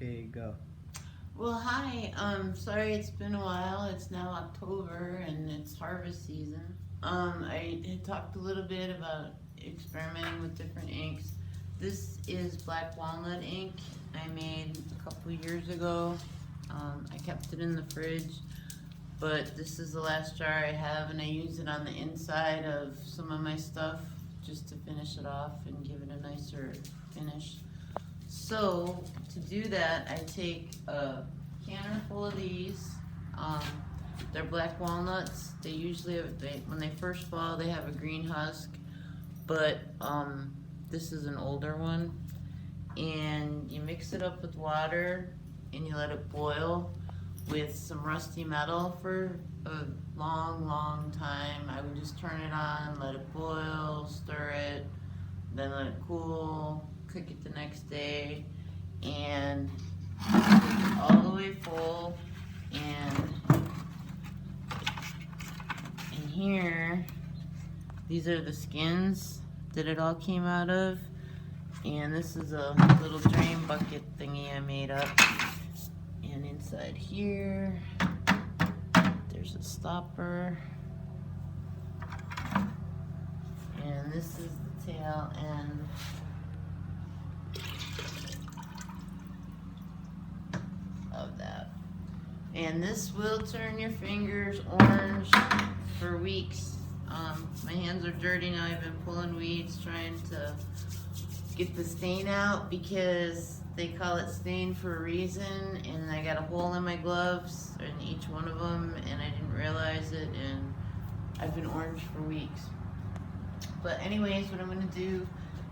Okay, go. Well, hi. Sorry it's been a while. It's now October and it's harvest season. I had talked a little bit about experimenting with different inks. This is black walnut ink I made a couple years ago. I kept it in the fridge, but this is the last jar I have, and I use it on the inside of some of my stuff just to finish it off and give it a nicer finish. So to do that, I take a canner full of these. Um, they're black walnuts. They usually, when they first fall, they have a green husk, but this is an older one. And you mix it up with water and you let it boil with some rusty metal for a long, long time. I would just turn it on, let it boil, stir it, then let it cool, cook it the next day, and all the way full. And in here, these are the skins that it all came out of. And this is a little drain bucket thingy I made up. And inside here, there's a stopper. And this is the tail end. Of that. And this will turn your fingers orange for weeks. My hands are dirty now. I've been pulling weeds trying to get the stain out because they call it stain for a reason, and I got a hole in my gloves in each one of them and I didn't realize it, and I've been orange for weeks. But anyways, what I'm going to do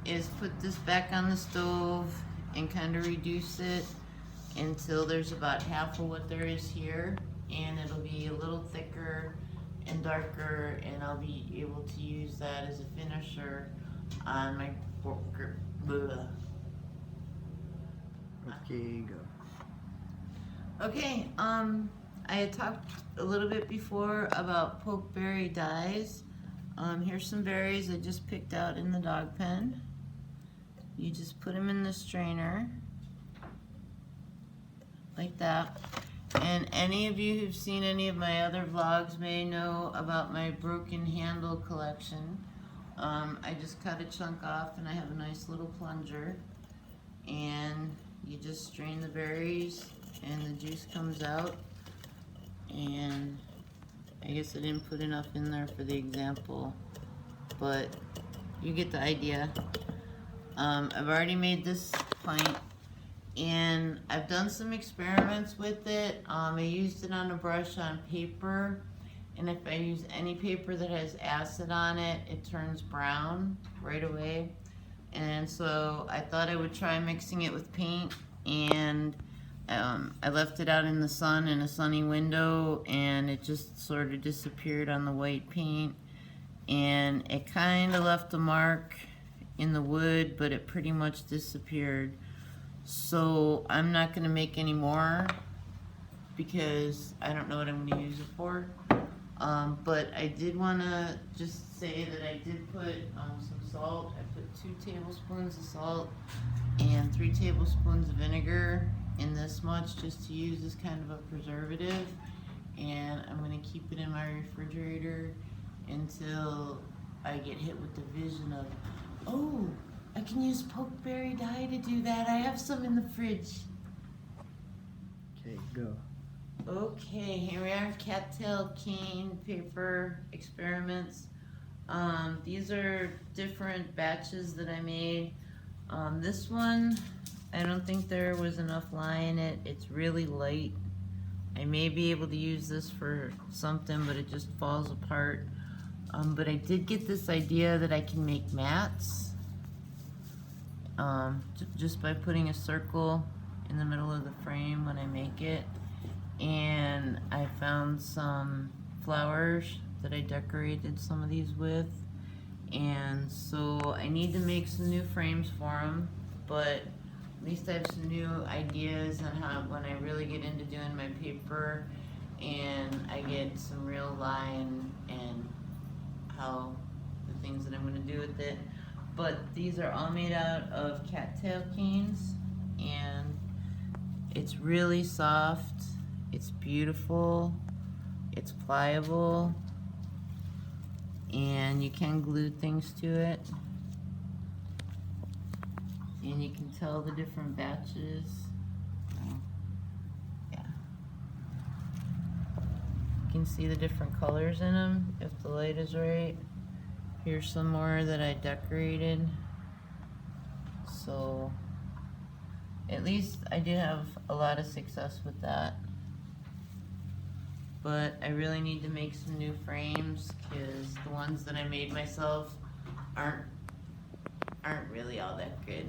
is put this back on the stove and kind of reduce it until there's about half of what there is here, and it'll be a little thicker and darker, and I'll be able to use that as a finisher on my Okay, go. Okay, I had talked a little bit before about pokeberry dyes. Here's some berries I just picked out in the dog pen. You just put them in the strainer like that. And any of you who've seen any of my other vlogs may know about my broken handle collection. I just cut a chunk off and I have a nice little plunger, and you just strain the berries and the juice comes out. And I guess I didn't put enough in there for the example, but you get the idea. I've already made this pint, and I've done some experiments with it. I used it on a brush on paper, and if I use any paper that has acid on it, it turns brown right away. And so I thought I would try mixing it with paint, and I left it out in the sun in a sunny window, and it just sort of disappeared on the white paint, and it kind of left a mark in the wood, but it pretty much disappeared. So I'm not going to make any more because I don't know what I'm going to use it for. But I did want to just say that I did put some salt. I put 2 tablespoons of salt and 3 tablespoons of vinegar in this much, just to use as kind of a preservative. And I'm going to keep it in my refrigerator until I get hit with the vision of, oh, I can use pokeberry dye to do that. I have some in the fridge. Okay, go. Okay, here we are, cattail cane paper experiments. These are different batches that I made. This one, I don't think there was enough lye in it. It's really light. I may be able to use this for something, but it just falls apart. But I did get this idea that I can make mats just by putting a circle in the middle of the frame when I make it. And I found some flowers that I decorated some of these with, and so I need to make some new frames for them, but at least I have some new ideas on how, when I really get into doing my paper and I get some real line and how the things that I'm going to do with it. But these are all made out of cattail canes, and It's really soft, it's beautiful, it's pliable, and you can glue things to it. And you can tell the different batches. Yeah. You can see the different colors in them if the light is right. Here's some more that I decorated. So at least I did have a lot of success with that. But I really need to make some new frames because the ones that I made myself aren't really all that good.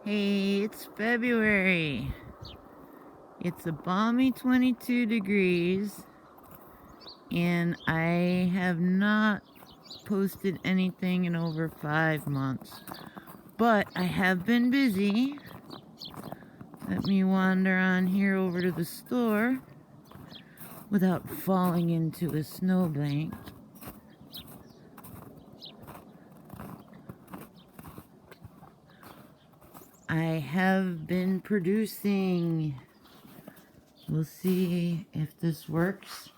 Hey, it's February. It's a balmy 22 degrees and I have not posted anything in over 5 months. But I have been busy. Let me wander on here over to the store without falling into a snowbank. I have been producing. We'll see if this works.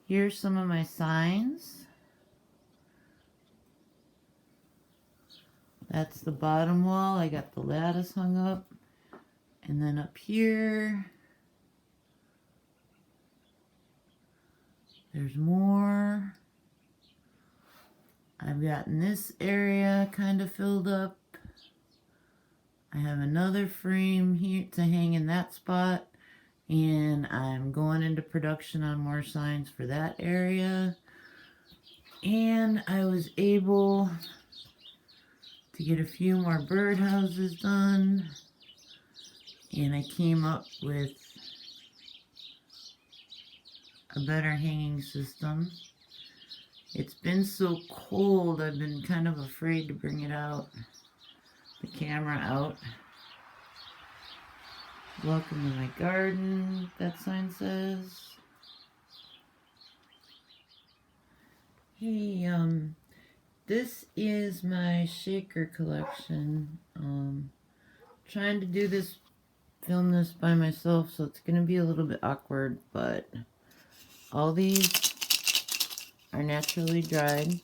Here's some of my signs. That's the bottom wall. I got the lattice hung up. And then up here, there's more. I've gotten this area kind of filled up. I have another frame here to hang in that spot. And I'm going into production on more signs for that area. And I was able to get a few more birdhouses done. And I came up with a better hanging system. It's been so cold, I've been kind of afraid to bring it out, the camera out. Welcome to my garden, that sign says. Hey, this is my shaker collection. Trying to do this, film this by myself, so it's gonna be a little bit awkward, but all these are naturally dried.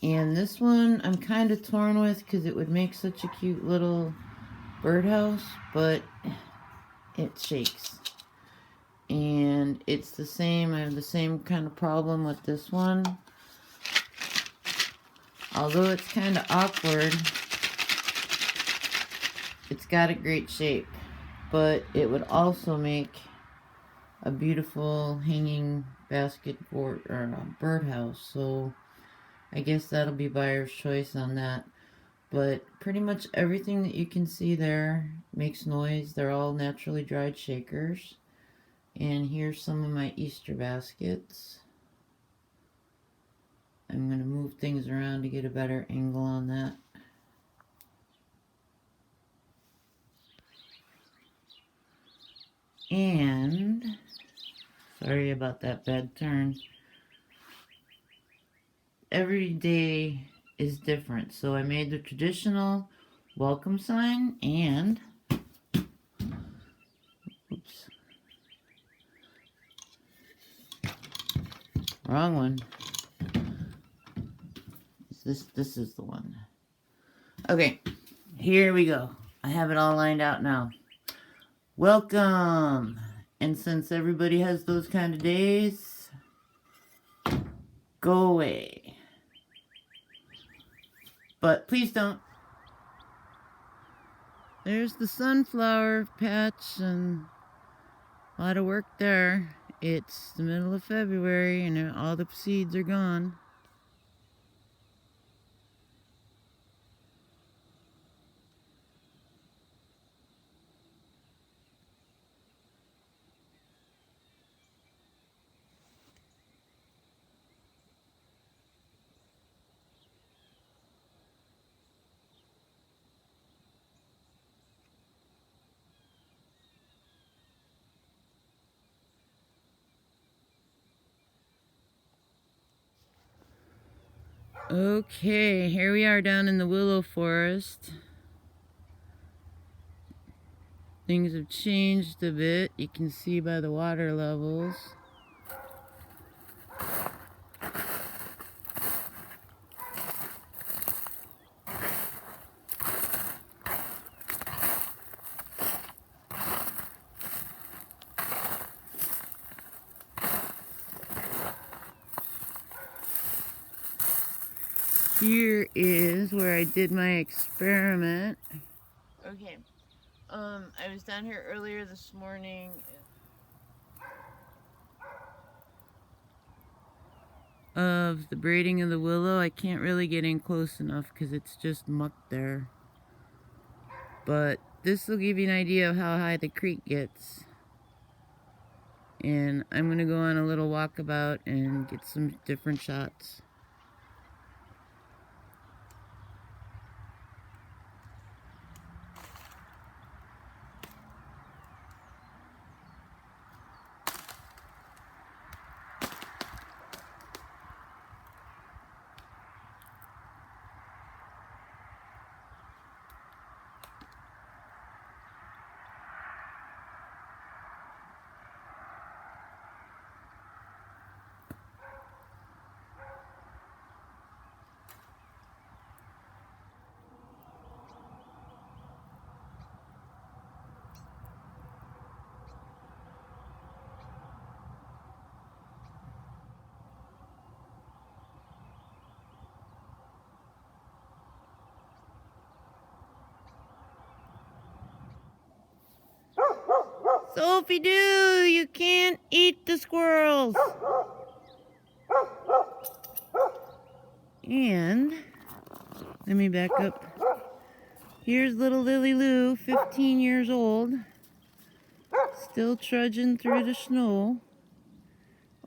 And this one I'm kind of torn with because it would make such a cute little birdhouse, but it shakes. And it's the same, I have the same kind of problem with this one. Although it's kind of awkward, it's got a great shape. But it would also make a beautiful hanging basket board or a birdhouse. So I guess that'll be buyer's choice on that. But pretty much everything that you can see there makes noise. They're all naturally dried shakers. And here's some of my Easter baskets. I'm going to move things around to get a better angle on that. And, sorry about that bad turn. Every day is different. So I made the traditional welcome sign and, oops, wrong one. This is the one. Okay, here we go. I have it all lined out now. Welcome. And since everybody has those kind of days, go away. But please don't. There's the sunflower patch and a lot of work there. It's the middle of February and all the seeds are gone. Okay, here we are down in the willow forest. Things have changed a bit. You can see by the water levels. Here is where I did my experiment. Okay, I was down here earlier this morning. Of the braiding of the willow, I can't really get in close enough because it's just muck there. But this will give you an idea of how high the creek gets. And I'm going to go on a little walkabout and get some different shots. Sophie, you can't eat the squirrels. And let me back up. Here's little Lily Lou, 15 years old, still trudging through the snow.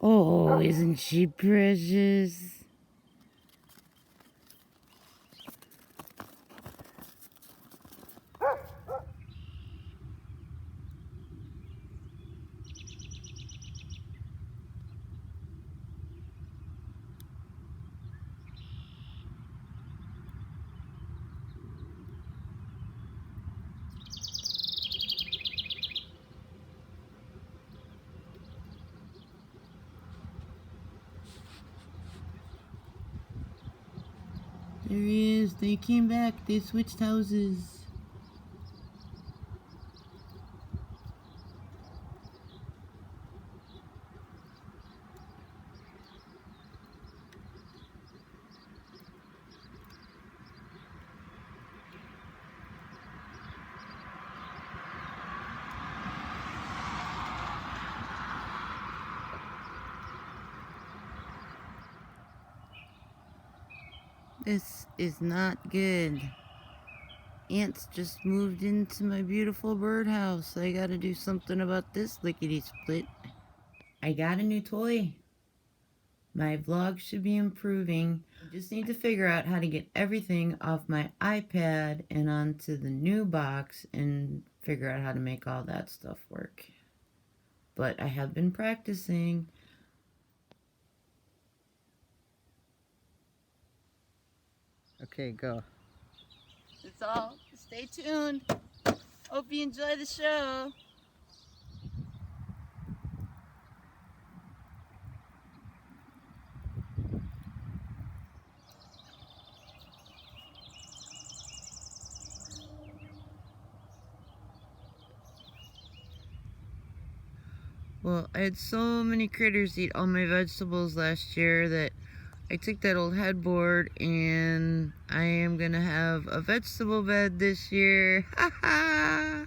Oh, isn't she precious? There he is. They came back. They switched houses. This is not good. Ants just moved into my beautiful birdhouse. I gotta do something about this lickety-split. I got a new toy. My vlog should be improving. I just need to figure out how to get everything off my iPad and onto the new box and figure out how to make all that stuff work. But I have been practicing. Okay, go. That's all. Stay tuned. Hope you enjoy the show. Well, I had so many critters eat all my vegetables last year that I took that old headboard and I am gonna have a vegetable bed this year. Ha ha!